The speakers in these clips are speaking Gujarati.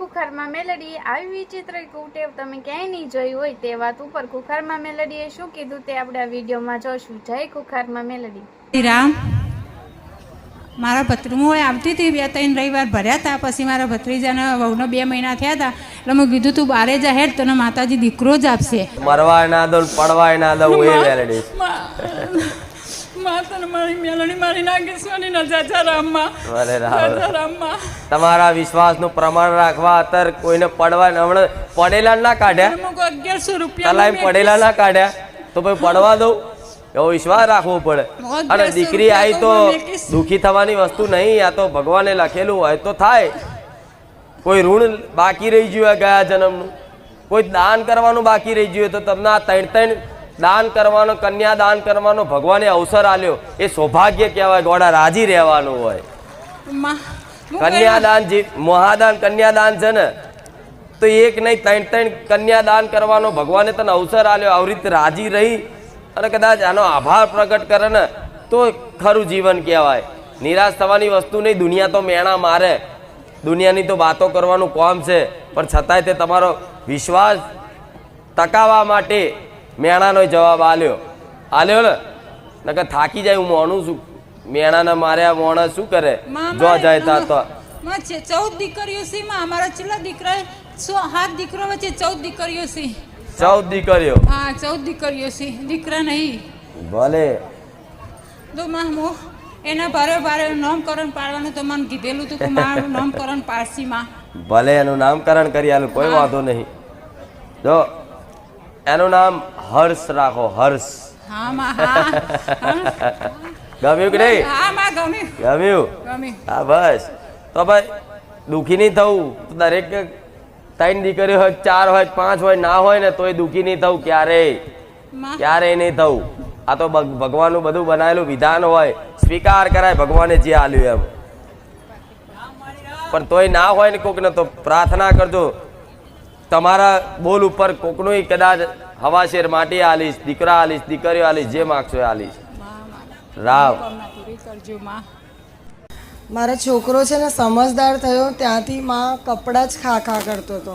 ખુખારમાં મેલડી આવી વિચિત્ર કુટેવ તમે ક્યાંય નહીં જોઈ હોય તે વાત ઉપર ખુખારમાં મેલડીએ શું કીધું તે આપણે આ વિડીયોમાં જોશું. જય ખુખારમાં મેલડી. રામ મારા ભત્રીમો આવતી હતી 2-3 રવિવાર ભર્યા હતા. પછી મારા ભત્રીજાના વહુને 2 મહિના થયા હતા એટલે મેં કીધું તું બારે જા હેડ તને માતાજી દીકરો જ આપશે. મરવાય ના દો પડવાય ના દો એ મેલડી માતાને મારી મેલડી મારી નાગેશ્વરની નજા રામમાં અરે રામ તમારા વિશ્વાસનું પ્રમાણ રાખવા અત્યારે કોઈને પડવા હમણાં પડેલા ના કાઢ્યા 1100 રૂપિયા તલાઈ પડેલા ના કાઢ્યા તો ભાઈ પડવા દઉં એવો વિશ્વાસ રાખવો પડે. અને દીકરી આવી તો દુઃખી થવાની વસ્તુ નહીં. આ તો ભગવાને લખેલું હોય તો થાય. કોઈ ઋણ બાકી રહી ગયું ગયા જન્મનું, કોઈ દાન કરવાનું બાકી રહી ગયું તો તમને આ 3 દાન કરવાનો, કન્યા દાન કરવાનો ભગવાને અવસર આલ્યો. એ સૌભાગ્ય કહેવાય. ગોડા રાજી રહેવાનું હોય. કન્યાદાન જે મહાદાન કન્યાદાન છે ને તો એક નહીં 3 કન્યાદાન કરવાનો ભગવાને તને અવસર આલ્યો. આવી રીતે રાજી રહી અને કદાચ આનો આભાર પ્રગટ કરે ને તો ખરું જીવન કહેવાય. નિરાશ થવાની વસ્તુ નહીં. દુનિયા તો મેણા મારે, દુનિયાની તો વાતો કરવાનું કામ છે, પણ છતાંય તે તમારો વિશ્વાસ ટકાવવા માટે મેણાનો જવાબ આલ્યો ને નકર થાકી જાય. હું મોણું છું. મેણાને માર્યા મોણા શું કરે જો જાય તા તો 14 દીકરીઓ છે. અમારા છેલ્લા દીકરા 7 દીકરો વચ્ચે 14 દીકરીઓ છે. 14 દીકરીઓ? હા 14 દીકરીઓ છે, દીકરા નહીં. ભલે તો માં એના ભારે નામકરણ પાડવાનું તો મને કીધેલું હતું કે મારું નામકરણ પાડસી માં. ભલે એનું નામકરણ કરી આલું, કોઈ વાંધો નહીં. જો એનું નામ હર્ષ રાખો. હર્ષ. હા માં હા ગમ્યું કે નહીં? હા માં ગમ્યું. હા બસ. તો ભાઈ દુઃખી નહીં થવું. દરેક 3 દીકરીઓ હોય, 4 હોય, 5 હોય, ના હોય ને તોય દુઃખી નહીં થવું. ક્યારેય નહીં થવું. આ તો ભગવાનનું બધું બનાવેલું વિધાન હોય. સ્વીકાર કરાય ભગવાને જે આલ્યું એમ. પણ તોય ના હોય ને કોકને તો પ્રાર્થના કરજો. તમારા બોલ ઉપર કોકનું કદાચ હવાશેર માટી આલીશ, દીકરા આલીશ, દીકરીઓ આલીશ, જે માગશો એ આલીશ. રામ. મારો છોકરો છે ને સમજદાર થયો ત્યાંથી માં કપડાં જ ખા કરતો હતો.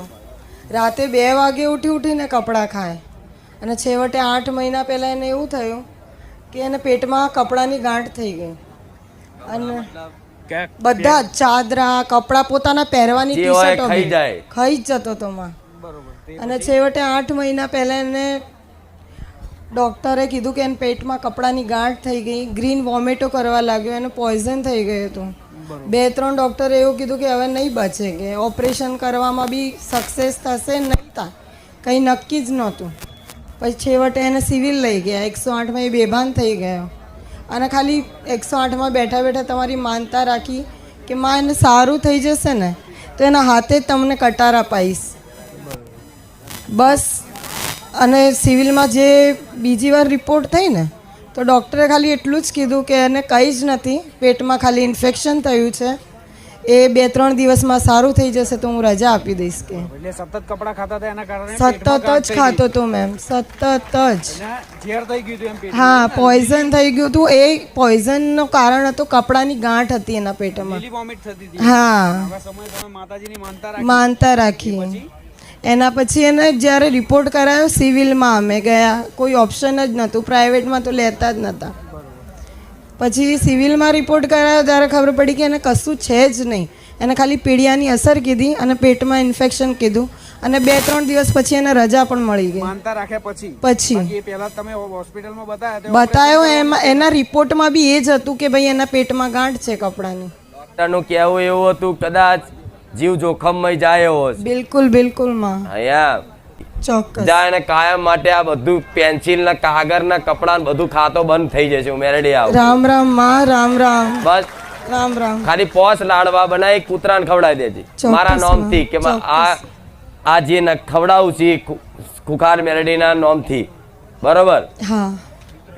રાતે 2 વાગે ઉઠીને કપડાં ખાય. અને છેવટે 8 મહિના પહેલાં એને એવું થયું કે એને પેટમાં કપડાની ગાંઠ થઈ ગઈ. અને બધા ચાદરા કપડાં પોતાના પહેરવાની ટી-શર્ટો ખાઈ જ જતો હતો માં. અને છેવટે 8 મહિના પહેલાં એને ડૉક્ટરે કીધું કે એને પેટમાં કપડાની ગાંઠ થઈ ગઈ. ગ્રીન વોમિટો કરવા લાગ્યો. એને પોઈઝન થઈ ગયું હતું. 2-3 ડૉક્ટરે એવું કીધું કે હવે નહીં બચે, કે ઓપરેશન કરવામાં બી સક્સેસ થશે નહીં. કંઈ નક્કી જ નહોતું. પછી છેવટે એને સિવિલ લઈ ગયા. 108માં એ બેભાન થઈ ગયો. અને ખાલી 108માં બેઠા તમારી માનતા રાખી કે માં એને સારું થઈ જશે ને તો એના હાથે જ તમને કટાર અપાઈશ બસ. અને સિવિલમાં જે બીજી વાર રિપોર્ટ થઈ ને તો ડૉક્ટરે ખાલી એટલું જ કીધું કે એને કંઈ જ નથી, પેટમાં ખાલી ઇન્ફેક્શન થયું છે, એ 2-3 દિવસમાં સારું થઈ જશે તો હું રજા આપી દઈશ. કે સતત કપડાં ખાતા હતા એના કારણે સતત જ ખાતો હતો મેમ, સતત જ. ઝેર થઈ ગયું હતું એમ? હા પોઈઝન થઈ ગયું હતું. એ પોઈઝનનું કારણ હતું કપડાની ગાંઠ હતી એના પેટમાં. હા માનતા રાખી. એના પછી એને જ્યારે રિપોર્ટ કરાયો સિવિલમાં અમે ગયા. કોઈ ઓપ્શન જ નહોતું, પ્રાઇવેટમાં તો લેતા જ નહોતા. પછી સિવિલમાં રિપોર્ટ કરાયો ત્યારે ખબર પડી કે એને કશું છે જ નહીં. એને ખાલી પીડિયાની અસર કીધી અને પેટમાં ઇન્ફેક્શન કીધું. અને 2-3 દિવસ પછી એને રજા પણ મળી ગઈ. માનતા રાખ્યા પછી પહેલા તમે હોસ્પિટલમાં બતાવ્યો એના રિપોર્ટમાં બી એ જ હતું કે ભાઈ એના પેટમાં ગાંઠ છે કપડાની. ડોક્ટરનું કહેવું એવું હતું કદાચ જીવ જોખમમાં જાય એવો. બિલકુલ માં. ચોક્કસ. જાય ને કાયમ માટે આ બધું પેન્સિલ ના કાગળ ના કપડા બધું ખાતો બંધ થઈ જશે. મેરડી આવ. રામ માં. રામ બસ રામ. ખાલી પોસ લાડવા બનાવી કૂતરાને ખવડાવી દેજે મારા નામથી કે આ જે ખવડાવું છે ખુખાર મેરડી ના નામથી. બરોબર? હા.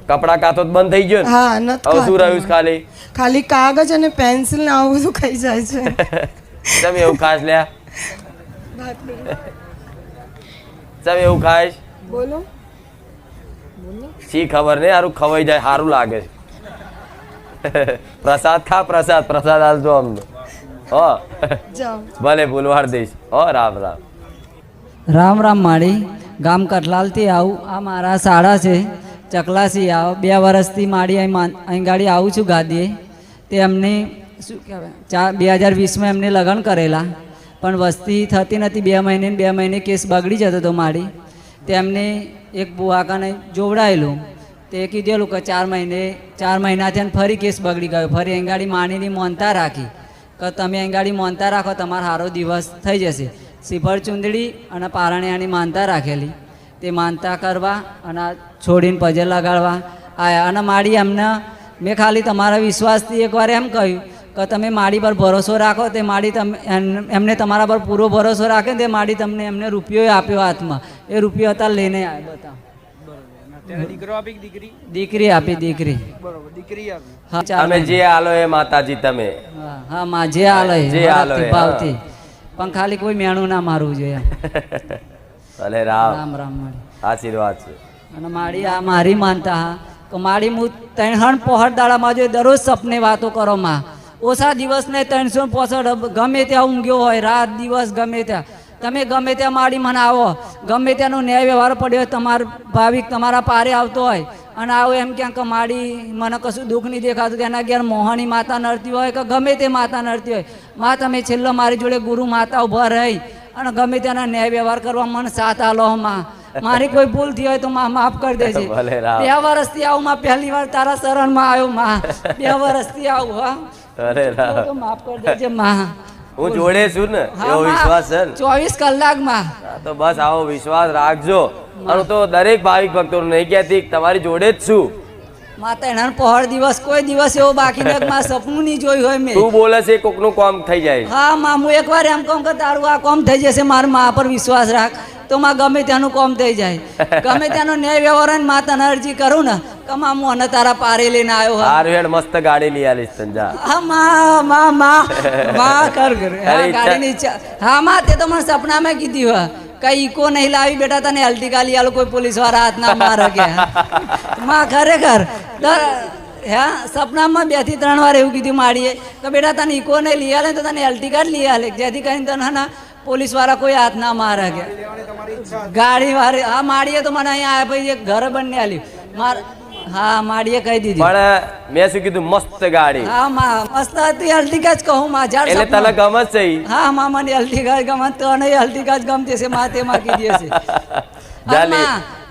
કપડા કાતો બંધ થઈ ગયો. હા. હવે શું રહ્યું? ખાલી કાગળ અને પેન્સિલ ને આવું બધું ખાઈ જાય છે. તમે એવું ખાસ લ્યા? તમે એવું ખાઈશ? બોલો. શી ખબર નહીં, સારું ખવાઈ જાય, સારું લાગે. પ્રસાદ ખા. પ્રસાદ હાલજો અમને. હો જાઓ. ભલે ભૂલવાડ દઈશ હો. રામ રામ. રામ રામ માળી ગામ કટલાલથી આવું. આ મારા શાળા છે ચકલાસી. આવ 2 વર્ષથી માળી અહીં ગાડી આવું છું ગાદીએ. તે એમને શું કહેવાય 2020માં એમને લગ્ન કરેલા, પણ વસ્તી થતી નથી. 2 મહિને કેસ બગડી જતો હતો માળી. તેમને એક બુઆકાને જોવડાયેલું. તે કીધેલું કે 4 મહિના થયા ફરી કેસ બગડી ગયો. ફરી અહીં ગાડી માનીની મોનતા રાખી કે તમે અહીં ગાડી મોનતા રાખો, તમારો સારો દિવસ થઈ જશે. શ્રીફળ ચૂંદડી અને પારણિયાની માનતા રાખેલી. તે માનતા કરવા અને છોડીને પજે લગાડવા આવ્યા. અને માળી એમને મેં ખાલી તમારા વિશ્વાસથી એકવાર એમ કહ્યું કે તમે માળી પર ભરોસો રાખો. તે માળી તમે એમને તમારા પર પૂરો ભરોસો રાખે ને તે માળી તમને એમને રૂપિયો આપ્યો હાથમાં. એ રૂપિયો હતા લઈને આવ્યા. બતાવો. ત્યારે દીકરો આપી કે દીકરી? દીકરી આપી. દીકરી બરોબર, દીકરી આપી. હા, ચાલો. અમે જે આલો એ માતાજી તમે. હા હા માં જે હાલે જે હાલે, હરખથી ભાવથી. પણ ખાલી કોઈ મેણું ના મારવું જોઈએ. ભલે રામ. રામ રામ માળી. આશીર્વાદ છે. અને માળી આ મારી માનતા હા કે માળી હું 3 પહોળ દાડામાં જો દરરોજ સપને વાતો કરો માં. ઓછા દિવસ ને 365 ગમે ત્યાં ઊંઘ્યો હોય, રાત દિવસ ગમે ત્યાં તમે ગમે ત્યાં માળી મને આવો. ગમે ત્યાંનો ન્યાય વ્યવહાર પડ્યો હોય, તમારો ભાવિક તમારા પારે આવતો હોય અને આવો એમ ક્યાંક કે માળી મને કશું દુઃખ નહીં દેખાતું, તેના ઘેર મોહની માતા નડતી હોય કે ગમે તે માતા નડતી હોય, માં તમે છેલ્લો મારી જોડે ગુરુ માતા ઊભા રહી અને ગમે ત્યાંના ન્યાય વ્યવહાર કરવા મને સાથ આલો માં. મારી કોઈ ભૂલ થઈ હોય તો માં માફ કરી દેજે. ભલે રામ. 2 વર્ષથી આવું માં, પહેલી વાર તારા શરણમાં આવ્યો માં. 2 વર્ષથી આવું. હા ભલે રામ. તો માફ કરી દેજે માં. હું જોડે છું ને, હા, એવો માં. વિશ્વાસ છે ને. 24 કલાકમાં. હા, તો બસ આવો વિશ્વાસ રાખજો. અને હું તો દરેક ભાવિક ભક્તોને નહીં કહેતી કે તમારી જોડે જ છું. માતા એના પહોળ દિવસ કોઈ દિવસ એવો બાકી નથી માં સપનું નહીં જોયું હોય મેં. તું બોલે છે કોકનું કામ થઈ જાય. હા માં, હું એકવાર એમ કહું કે તારું આ કામ થઈ જશે, મારા મા પર વિશ્વાસ રાખ તો માં ગમે ત્યાંનું કામ થઈ જાય. ગમે ત્યાંનો ન્યાય વ્યવહાર ને માતાને અરજી કરું ને કે માં હું અને તારા પારે લઈને આવ્યો. હા હારું હેડ, મસ્ત ગાડી લઈ આલીશ તંજા. હા માં કર હા ગાડીની ઈચ્છા. હા માં, તે તો મને સપનામાં કીધી હોય કઈ ઈકો નહીં લાવી બેટા, તને અલ્ટિકા લઈ આલો, કોઈ પોલીસ વાળા હાથ ના મારે કે. માં ખરેખર હા સપનામાં 2 થી 3 વાર એવું કીધું માડીએ કે બેટા તને ઈકો નહીં લઈ આલે તો તને અલ્ટિકા જ લઈ આલે, જેથી કરીને તને ના પોલીસ વાળા કોઈ હાથ ના મારે કે. ગાડી વાળી હા માડીએ તો મને અહીંયા આવ્યા પછી એક ઘર બંને આલ્યું. હા માડીએ કહી દીધી. પણ મેં શું કીધું, મસ્ત ગાડી. હા માં મસ્ત હતી. અલ્ટિકા જ કહું માં. ઝાડ એટલે તને ગમે જ છે ઈ? હા માં, મને અલ્ટિકા જ ગમે. તો નહીં અલ્ટિકા જ ગમતી છે માં, તેમાં કીધી છે.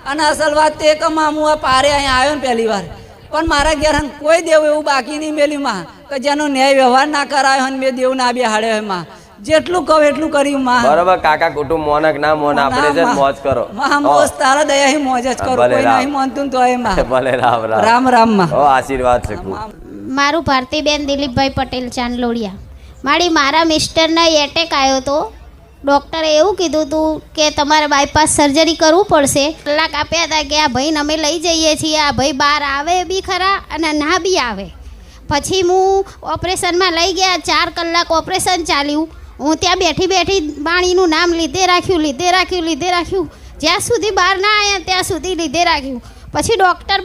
અને અસલ વાત તે કે માં હું આ પારે અહીંયા આવ્યો ને પહેલી વાર, પણ મારા ઘેર કોઈ દેવ એવું બાકી નહીં મેલ્યું માં કે જેનો ન્યાય વ્યવહાર ના કરાયો અને મેં દેવ ના બેહાડ્યો હોય માં. જેટલું કહું એટલું કર્યું માં. બરોબર કાકા, કુટુંબ મોનક ના મોન, આપણે છે ને મોજ કરો. માં મોજ તારા દયા હી મોજ જ કરો. ભલે કોઈ રામ. નહીં માનતું તો એ માં. ભલે રામ રામ. રામ રામ માં. ઓ આશીર્વાદ છે ખૂબ. મારું ભારતીબેન દિલીપભાઈ પટેલ ચાંદલોડિયા. મારા મિસ્ટરને એટેક આવ્યો હતો. ડૉક્ટરે એવું કીધું હતું કે તમારે બાયપાસ સર્જરી કરવું પડશે. કલાક આપ્યા હતા કે આ ભાઈને અમે લઈ જઈએ છીએ, આ ભાઈ બહાર આવે બી ખરા અને ના બી આવે. પછી હું ઓપરેશનમાં લઈ ગયા. 4 કલાક ઓપરેશન ચાલ્યું. હું ત્યાં બેઠી પાણીનું નામ લીધે રાખ્યું. જ્યાં સુધી બહાર ના આવ્યા ત્યાં સુધી લીધે રાખ્યું. પછી ડૉક્ટર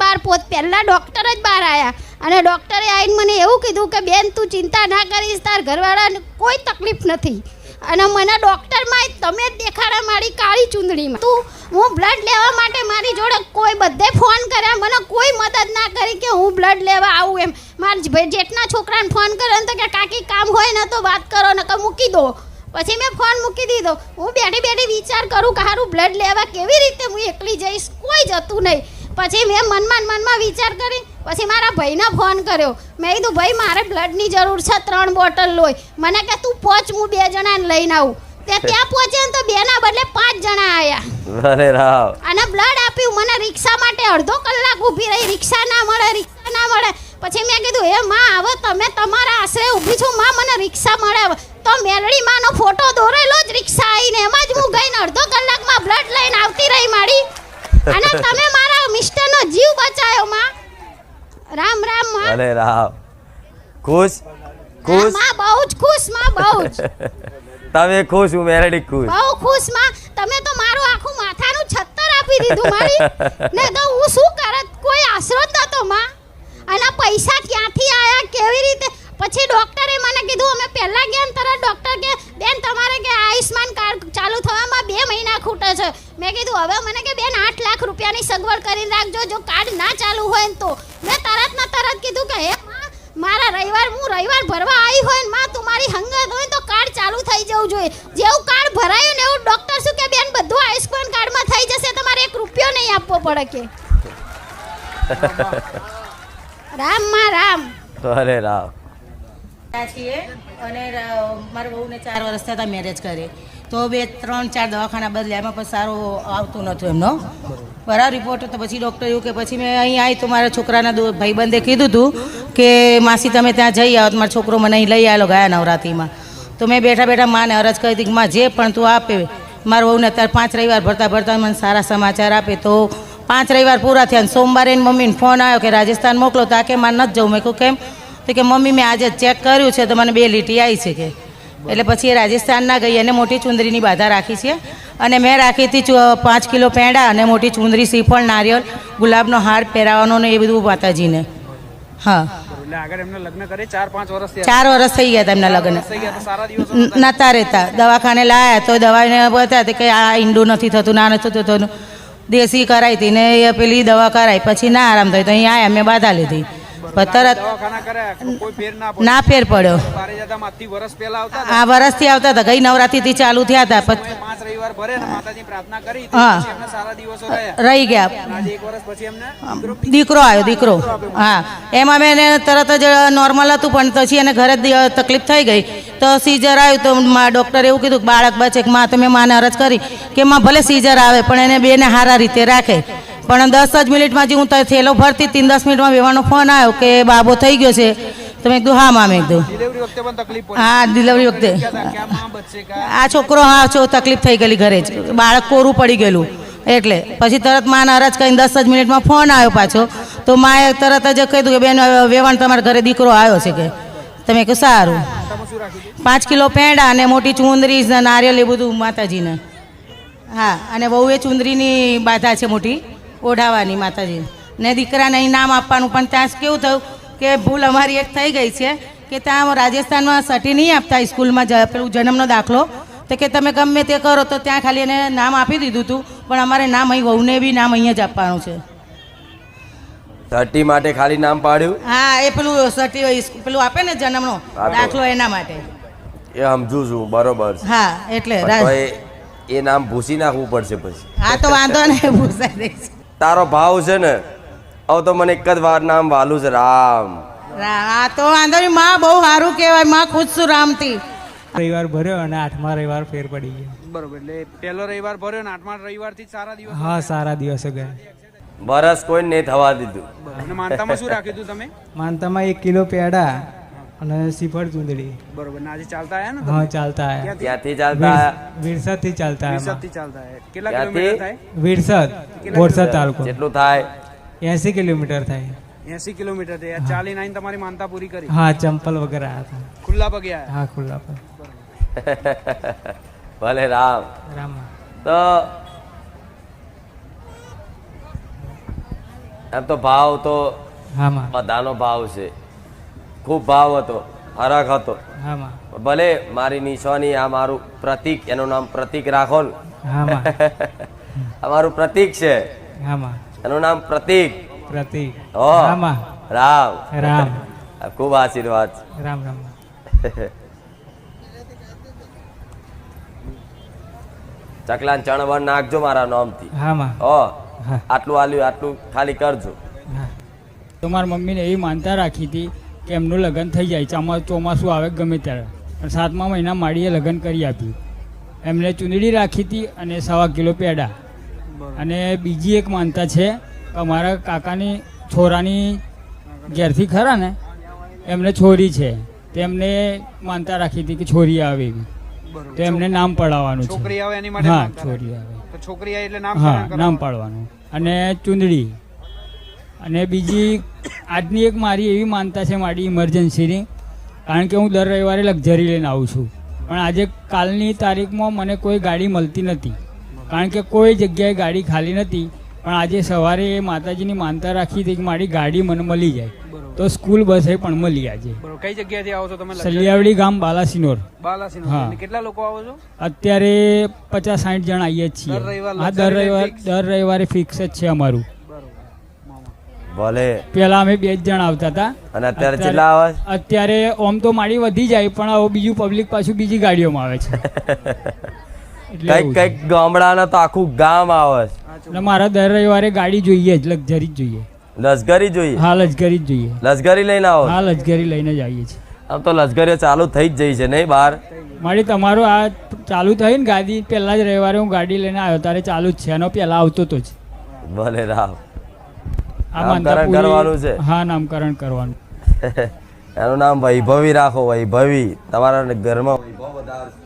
પહેલાં ડૉક્ટર જ બહાર આવ્યા અને ડૉક્ટરે આવીને મને એવું કીધું કે બેન તું ચિંતા ના કરીશ, તાર ઘરવાળાને કોઈ તકલીફ નથી. અને મને ડૉક્ટરમાં તમે જ દેખાડા મારી કાળી ચૂંદડીમાં. હું બ્લડ લેવા માટે મારી જોડે કોઈ બધે ફોન કર્યા, મને કોઈ મદદ ના કરી કે હું બ્લડ લેવા આવું એમ. મારા જેટના છોકરાને ફોન કર્યો ને તો કે કાકી કામ હોય ને તો વાત કરો ને કે મૂકી દો. પછી મેં ફોન મૂકી દીધો. હું બેઠી વિચાર કરું કે હારું બ્લડ લેવા કેવી રીતે હું એકલી જઈશ, કોઈ જતું નહીં. પછી મેં મનમાં વિચાર કરી. પછી મારા ભાઈને ફોન કર્યો. મેં કીધું ભાઈ મારે બ્લડની જરૂર છે, 3 બોટલ લોહી. મને કે તું પહોંચ, હું 2 જણાને લઈને આવું. તે ત્યાં પહોંચે ને તો 2 ના બદલે 5 જણા આવ્યા. અરે રાવ. અને બ્લડ આપ્યું. મને રિક્ષા માટે અડધો કલાક ઊભી રહી, રિક્ષા ના મળે. પછી મેં કીધું હે માં હવે તમે તમારા આશરે ઊભી છું માં, મને રિક્ષા મળે. તો મેલડી માનો ફોટો દોરેલો જ રિક્ષા આવીને એમાં જ હું ગઈને અડધો કલાકમાં બ્લડ લઈને આવતી રહી મારી. અને તમે મારા મિસ્ટરનો જીવ બચાયો માં. રામ રામ માં. અરે રાવ. ખુશ માં બહુ જ ખુશ માં, બહુ જ. તમે ખુશ, હું મેરડી ખુશ. બહુ ખુશ માં. તમે તો મારું આખું માથાનું છત્તર આપી દીધું મારી. ને તો હું શું કરત, કોઈ આશરો જ નતો માં. અને પૈસા ક્યાંથી આયા, કેવી રીતે પછી ડૉક્ટરે મને કીધું, અમે પહેલાં ગયા ને તરત ડૉક્ટર કે બેન તમારે કે આયુષ્માન કાર્ડ ચાલુ થવામાં 2 મહિના ખૂટે છે. મેં કીધું હવે મને કે બેન 8 લાખ રૂપિયાની સગવડ કરી રાખજો, જો કાર્ડ ના ચાલુ હોય ને તો. મેં તરત કીધું કે હે મારા રવિવાર ભરવા આવી હોય ને માં તું મારી હંગત હોય તો કાર્ડ ચાલુ થઈ જવું જોઈએ. જેવું કાર્ડ ભરાયું ને એવું ડૉક્ટર શું કે બેન બધું આયુષ્માન કાર્ડમાં થઈ જશે, તમારે 1 રૂપિયો નહીં આપવો પડે કે. રામ માં રામ. અરે રામ. છીએ અને મારા બહુને 4 વર્ષ થયા મેરેજ કરે તો 2-3-4 દવાખાના બદલ્યા, એમાં પછી સારું આવતું નહોતું એમનો બરાબર રિપોર્ટ. તો પછી ડૉક્ટર એવું કે પછી મેં અહીં આવી તો મારા છોકરાના ભાઈબંધે કીધું હતું કે માસી તમે ત્યાં જઈ આવો, મારો છોકરો મને અહીં લઈ આવેલો ગયા નવરાત્રિમાં. તો મેં બેઠા માને અરજ કરી હતી કે માં જે પણ તું આપે. મારા બહુને અત્યારે 5 રવિવાર ભરતા મને સારા સમાચાર આપે. તો 5 રવિવાર પૂરા થયા, સોમવારે એની મમ્મીને ફોન આવ્યો કે રાજસ્થાન મોકલો. તો આ કે મારે નથી જવું. મેં કહું કેમ? તો કે મમ્મી મેં આજે ચેક કર્યું છે તો મને 2 લીટી આવી છે કે. એટલે પછી એ રાજસ્થાન ના ગઈ અને મોટી ચુંદરીની બાધા રાખી છે. અને મેં રાખી હતી 5 કિલો પેંડા અને મોટી ચુંદરી, શ્રીફળ, નારિયેળ, ગુલાબનો હાર પહેરાવાનો ને એ બધું માતાજીને. હા, એટલે આગળ એમને લગ્ન કરે 4-5 વર્ષ 4 વર્ષ થઈ ગયા હતા એમના લગ્ન. થઈ ગયા તો સારા દિવસો નતા રહેતા. દવાખાને લાયા તો દવાને બતાવ્યા કે આ ઈંડું નથી થતું, ના નથી થતું. દેશી કરાવી હતી ને એ પેલી દવા કરાવી, પછી ના આરામ થયો તો અહીંયા આવ્યા, મેં બાધા લીધી. તરત દવાખાના કર્યા કોઈ ફેર ના ફેર પડ્યો. બારે જતા માથી વર્ષ પહેલા આવતા આ વર્ષથી આવતા હતા, ગઈ નવરાત્રિથી ચાલુ થયા હતા. 5 રવિવાર ભરે ને માતાજી પ્રાર્થના કરી તો હા. પછી એમને સારા દિવસો રહ્યા. રહી ગયા. આજે 1 વર્ષ પછી એમને દીકરો આવ્યો, દીકરો. હા, એમાં મેં એને તરત જ નોર્મલ હતું પણ પછી એને ઘરે તકલીફ થઈ ગઈ તો સીઝર આવ્યું. તો ડૉક્ટરે એવું કીધું કે બાળક બચે. માં તો મેં માને અરજ કરી કે માં ભલે સીઝર આવે પણ એને બેને સારા રીતે રાખે. પણ 10 જ મિનિટમાં જે હું થેલો ભરતી 10 મિનિટમાં વેવાનો ફોન આવ્યો કે બાબો થઈ ગયો છે. તો મેં કીધું હા માં. મેં કીધું ડિલિવરી વખતે પણ તકલીફ પડી. હા, ડિલિવરી વખતે કે આ માં બચશે કે આ છોકરો હા તકલીફ થઈ ગયેલી ઘરે જ, બાળક કોરું પડી ગયેલું. એટલે પછી તરત માને અરજ કરીને 10 જ મિનિટમાં ફોન આવ્યો પાછો. તો માએ તરત જ કીધું કે બેન વેવાણ તમારા ઘરે દીકરો આવ્યો છે કે. તમે કહ્યું સારું. 5 કિલો પેંડા અને મોટી ચુંદરી, નારિયેળ એ બધું માતાજીને. હા, અને બહુ એ ચુંદરીની બાધા છે મોટી ઓઢાવાની માતાજી ને. દીકરાને અહીં નામ આપવાનું પણ ત્યાં કેવું થયું કે ભૂલ અમારી એક થઈ ગઈ છે કે ત્યાં રાજસ્થાનમાં સટી નહીં આપતા સ્કૂલમાં પેલું જન્મનો દાખલો. તો કે તમે ગમે તે કરો તો ત્યાં ખાલી એને નામ આપી દીધું હતું પણ અમારે નામ અહીં વહુને બી નામ અહીંયા જ આપવાનું છે. સટી માટે ખાલી નામ પાડ્યું? હા, એ પેલું સટી પેલું આપે ને જન્મનો દાખલો એના માટે. એ સમજુ છું, બરોબર છે. હા, એટલે પણ તો એ નામ ભૂસી નાખવું પડશે પછી. હા, તો વાંધો નહીં, ભૂસાઈ દઈશ. તારો ભાવ છે ને હવે તો મને એક જ વાર નામ વાલું છે, રામ. હા, તો વાંધો નહીં. માં બહુ સારું કહેવાય, માં ખુશ છું રામથી. રવિવાર ભર્યો અને 8મા રવિવાર ફેર પડી ગયો. બરોબર. એટલે પહેલો રવિવાર ભર્યો ને 8મા રવિવારથી જ સારા દિવસ. હા, સારા દિવસો ગયા. વરસ કોઈ નહીં થવા દીધું. અને માનતામાં શું રાખ્યું હતું તમે? માનતામાં 1 કિલો પેડા અને શ્રીફળ ચૂંદડી. બરોબર. ને આજે ચાલતા આયા ને? હા, ચાલતા આયા. ત્યાંથી ચાલતા વિરસદથી ચાલતા આયા. વિરસદથી ચાલતા આયા. કેટલા ક્યાંથી? કિલોમીટર થાય? વિરસદ, બોરસદ તાલુકો. જેટલું થાય 80 કિલોમીટર થાય. 80 કિલોમીટર થાય. ચાલીને આવીને તમારી માનતા પૂરી કરી? હા, ચંપલ વગર આવ્યા હતા. ખુલ્લા પગે આયા? હા, ખુલ્લા પર. ભલે રામ. રામ. તો એમ તો ભાવ તો હા માં. બધાનો ભાવ છે, ખૂબ ભાવ હતો, હરખ હતો. હા માં. ભલે મારી નિશાની આ મારું પ્રતીક, એનું નામ પ્રતીક રાખો ને. હા માં. આ મારું પ્રતીક છે, હા માં. એનું નામ પ્રતીક. પ્રતીક. હો, હા માં. રામ. રામ. ખૂબ આશીર્વાદ. રામ રામ. ચકલાન ચણવણ નાખજો મારા નામથી. હા માં. હો, હા. આટલું આલ્યું, આટલું ખાલી કરજો. હા. તો મારી મમ્મીને એવી માનતા રાખી હતી કે એમનું લગ્ન થઈ જાય, ચોમાસું આવે ગમે ત્યારે. અને 7મા મહિના માડીએ લગ્ન કરી આપ્યું. એમને ચૂંદડી રાખી હતી અને 1.25 કિલો પેડા. અને બીજી એક માનતા છે કે અમારા કાકાની છોરાની ઘેરથી ખરા ને એમને છોરી છે, તેમને માનતા રાખી હતી કે છોરી આવે એવી, તો એમને નામ પડાવવાનું છે. છોકરી આવે એની માટે? હા, છોરી આવે તો છોકરી આવે એટલે નામ હા, નામ પાડવાનું. અને ચૂંદડી. અને બીજી આજની એક મારી એવી માનતા છે મારી ઇમરજન્સીની, કારણ કે હું દર રવિવારે લક્ઝરી લઈને આવું છું. પણ આજે કાલની તારીખમાં મને કોઈ ગાડી મળતી નથી, કારણ કે કોઈ જગ્યાએ ગાડી ખાલી નથી. પણ આજે સવારે માતાજીની માનતા રાખી હતી કે મારી ગાડી મને મળી જાય. તો સ્કૂલ બસે પણ મળી આજે. બરોબર. કઈ જગ્યાએથી આવો છો તમે? સલિયાવડી ગામ બાલાસિનોર. બાલાસિનોર. હા. અને કેટલા લોકો આવો છો? અત્યારે 50-60 જણ આવીએ જ છીએ. દર રવિવાર હા, દર રવિવારે ફિક્સ જ છે અમારું. ભલે. પેલા અમે 2 જ જણ આવતા હતા. અને અત્યારે કેટલા આવે? અત્યારે ઓમ તો માડી વધી જાય પણ હવે બીજું પબ્લિક પાછું બીજી ગાડીઓમાં આવે છે. એટલે કઈક કઈક ગામડાના તો આખું ગામ આવે છે. એટલે મારા દર રવિવારે ગાડી જોઈએ જ, લક્ઝરી જ જોઈએ. લશ્કરી જોઈએ? હા, લક્ઝરી જ જોઈએ. લશ્કરી લઈને આવો? હા, લક્ઝરી લઈને જ આવીએ છીએ. આમ તો લશ્કરીઓ ચાલુ થઈ જ જઈ છે નહીં બહાર? મારી તમારું આ ચાલુ થઈ ને ગાડી, પહેલા જ રવિવારે હું ગાડી લઈને આવ્યો ત્યારે ચાલુ જ છે. એનો પહેલા આવતો તો જ. ભલે રામ. આ નામકરણ કરવાનું છે? હા, નામકરણ કરવાનું. એનું નામ વૈભવી રાખો. વૈભવી. તમારા ઘરમાં વૈભવ વધારશે.